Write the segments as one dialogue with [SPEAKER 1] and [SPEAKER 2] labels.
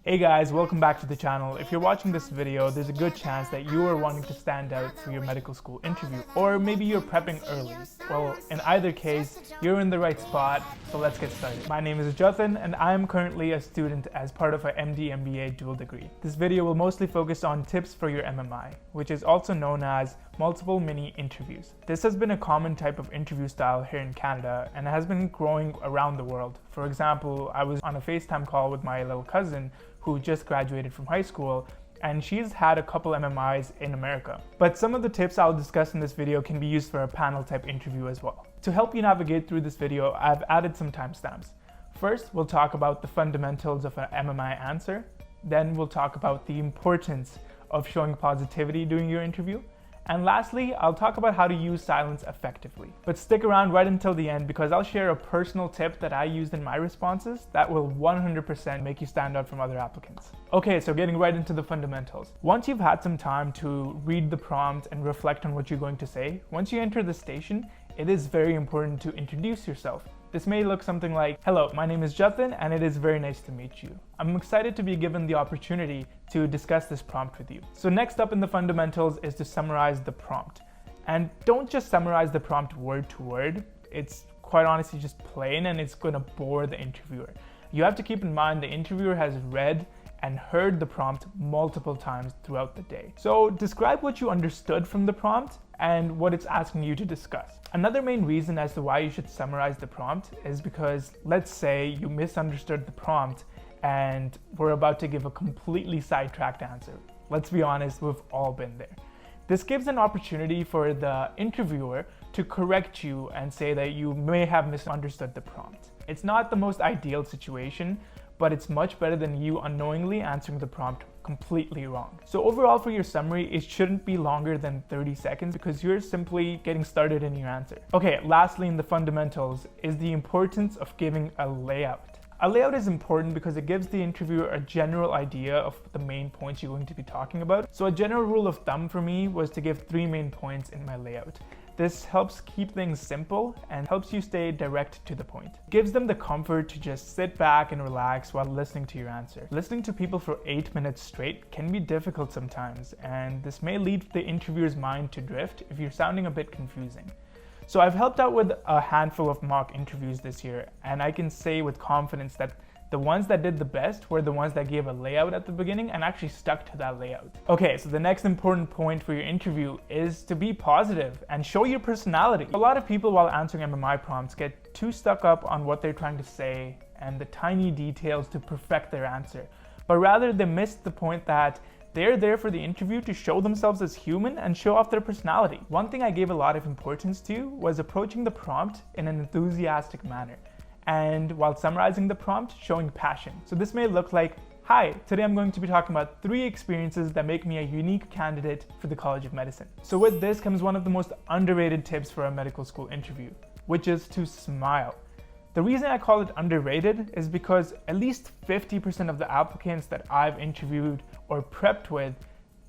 [SPEAKER 1] Hey guys, welcome back to the channel. If you're watching this video, there's a good chance that you are wanting to stand out for your medical school interview, or maybe you're prepping early. Well, in either case, you're in the right spot, so let's get started. My name is Jatin, and I'm currently a student as part of an MD-MBA dual degree. This video will mostly focus on tips for your MMI, which is also known as multiple mini interviews. This has been a common type of interview style here in Canada and has been growing around the world. For example, I was on a FaceTime call with my little cousin who just graduated from high school, and she's had a couple MMIs in America. But some of the tips I'll discuss in this video can be used for a panel type interview as well. To help you navigate through this video, I've added some timestamps. First, we'll talk about the fundamentals of an MMI answer. Then we'll talk about the importance of showing positivity during your interview. And lastly, I'll talk about how to use silence effectively. But stick around right until the end because I'll share a personal tip that I used in my responses that will 100% make you stand out from other applicants. Okay, so getting right into the fundamentals. Once you've had some time to read the prompt and reflect on what you're going to say, once you enter the station, it is very important to introduce yourself. This may look something like, "Hello, my name is Jatin and it is very nice to meet you. I'm excited to be given the opportunity to discuss this prompt with you." So next up in the fundamentals is to summarize the prompt. And don't just summarize the prompt word to word. It's quite honestly just plain and it's going to bore the interviewer. You have to keep in mind the interviewer has read and heard the prompt multiple times throughout the day. So describe what you understood from the prompt and what it's asking you to discuss. Another main reason as to why you should summarize the prompt is because let's say you misunderstood the prompt and we're about to give a completely sidetracked answer. Let's be honest, we've all been there. This gives an opportunity for the interviewer to correct you and say that you may have misunderstood the prompt. It's not the most ideal situation, but it's much better than you unknowingly answering the prompt completely wrong. So overall for your summary, it shouldn't be longer than 30 seconds because you're simply getting started in your answer. Okay, lastly in the fundamentals is the importance of giving a layout. A layout is important because it gives the interviewer a general idea of the main points you're going to be talking about. So a general rule of thumb for me was to give 3 main points in my layout. This helps keep things simple and helps you stay direct to the point. It gives them the comfort to just sit back and relax while listening to your answer. Listening to people for 8 minutes straight can be difficult sometimes, and this may lead the interviewer's mind to drift if you're sounding a bit confusing. So I've helped out with a handful of mock interviews this year, and I can say with confidence that the ones that did the best were the ones that gave a layout at the beginning and actually stuck to that layout. Okay, so the next important point for your interview is to be positive and show your personality. A lot of people while answering MMI prompts get too stuck up on what they're trying to say and the tiny details to perfect their answer, but rather they miss the point that they're there for the interview to show themselves as human and show off their personality. One thing I gave a lot of importance to was approaching the prompt in an enthusiastic manner. And while summarizing the prompt, showing passion. So this may look like, "Hi, today I'm going to be talking about 3 experiences that make me a unique candidate for the College of Medicine." So with this comes one of the most underrated tips for a medical school interview, which is to smile. The reason I call it underrated is because at least 50% of the applicants that I've interviewed or prepped with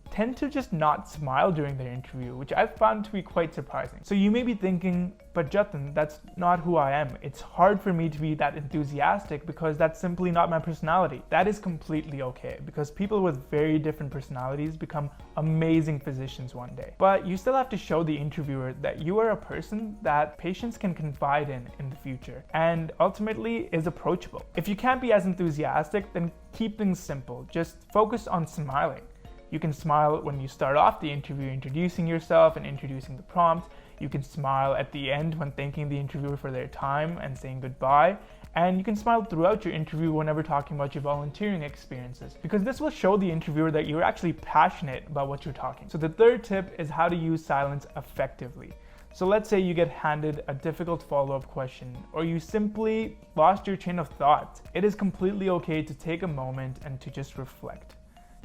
[SPEAKER 1] tend to just not smile during their interview, which I've found to be quite surprising. So you may be thinking, "But Jatin, that's not who I am. It's hard for me to be that enthusiastic because that's simply not my personality." That is completely okay because people with very different personalities become amazing physicians one day. But you still have to show the interviewer that you are a person that patients can confide in the future and ultimately is approachable. If you can't be as enthusiastic, then keep things simple. Just focus on smiling. You can smile when you start off the interview introducing yourself and introducing the prompt. You can smile at the end when thanking the interviewer for their time and saying goodbye. And you can smile throughout your interview whenever talking about your volunteering experiences, because this will show the interviewer that you're actually passionate about what you're talking. So the third tip is how to use silence effectively. So let's say you get handed a difficult follow-up question or you simply lost your train of thought. It is completely okay to take a moment and to just reflect.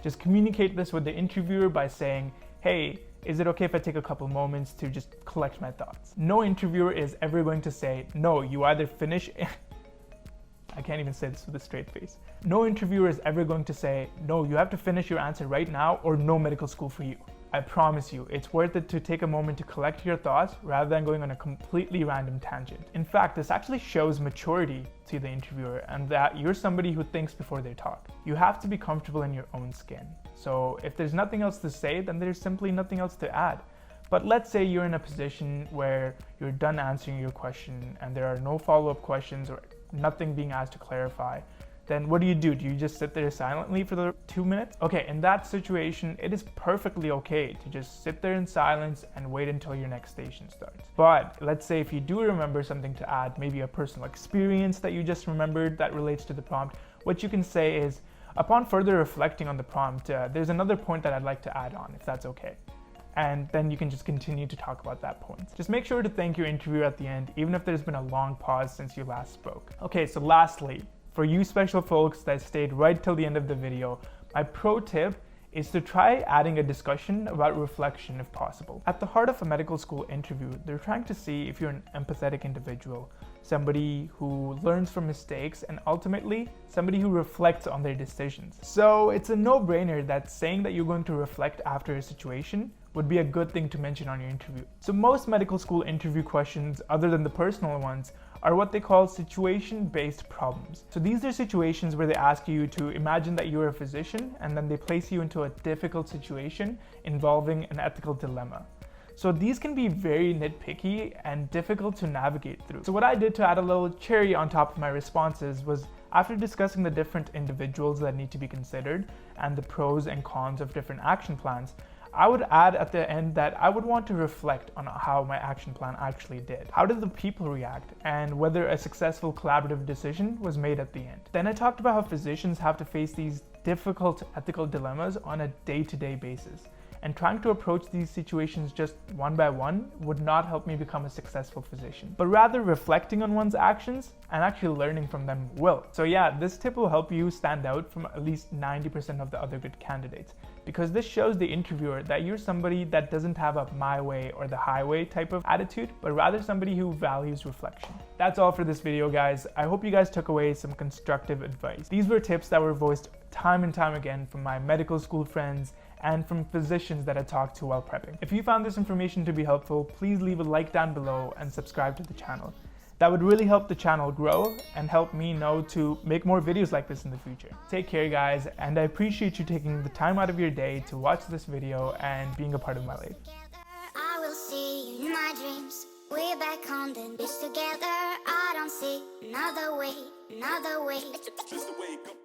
[SPEAKER 1] Just communicate this with the interviewer by saying, "Hey, is it okay if I take a couple moments to just collect my thoughts?" No interviewer is ever going to say, "No, you either finish..." I can't even say this with a straight face. No interviewer is ever going to say, "No, you have to finish your answer right now or no medical school for you." I promise you, it's worth it to take a moment to collect your thoughts rather than going on a completely random tangent. In fact, this actually shows maturity to the interviewer and that you're somebody who thinks before they talk. You have to be comfortable in your own skin. So if there's nothing else to say, then there's simply nothing else to add. But let's say you're in a position where you're done answering your question and there are no follow-up questions or nothing being asked to clarify. Then what do? Do you just sit there silently for the 2 minutes? Okay, in that situation, it is perfectly okay to just sit there in silence and wait until your next station starts. But let's say if you do remember something to add, maybe a personal experience that you just remembered that relates to the prompt, what you can say is, upon further reflecting on the prompt, there's another point that I'd like to add on, if that's okay. And then you can just continue to talk about that point. Just make sure to thank your interviewer at the end, even if there's been a long pause since you last spoke. Okay, so lastly, for you special folks that stayed right till the end of the video, my pro tip is to try adding a discussion about reflection if possible. At the heart of a medical school interview, they're trying to see if you're an empathetic individual, somebody who learns from mistakes, and ultimately somebody who reflects on their decisions. So it's a no-brainer that saying that you're going to reflect after a situation would be a good thing to mention on your interview. So most medical school interview questions, other than the personal ones, are what they call situation-based problems. So these are situations where they ask you to imagine that you're a physician and then they place you into a difficult situation involving an ethical dilemma. So these can be very nitpicky and difficult to navigate through. So what I did to add a little cherry on top of my responses was, after discussing the different individuals that need to be considered and the pros and cons of different action plans, I would add at the end that I would want to reflect on how my action plan actually did. How did the people react, and whether a successful collaborative decision was made at the end. Then I talked about how physicians have to face these difficult ethical dilemmas on a day-to-day basis. And trying to approach these situations just one by one would not help me become a successful physician, but rather reflecting on one's actions and actually learning from them will. So yeah, this tip will help you stand out from at least 90% of the other good candidates, because this shows the interviewer that you're somebody that doesn't have a my way or the highway type of attitude, but rather somebody who values reflection. That's all for this video, guys. I hope you guys took away some constructive advice. These were tips that were voiced time and time again from my medical school friends and from physicians that I talked to while prepping. If you found this information to be helpful, please leave a like down below and subscribe to the channel. That would really help the channel grow and help me know to make more videos like this in the future. Take care, guys, and I appreciate you taking the time out of your day to watch this video and being a part of my life.
[SPEAKER 2] I will see you in my dreams. We're back on the beach together. I don't see another way, another way. It's just the way it goes.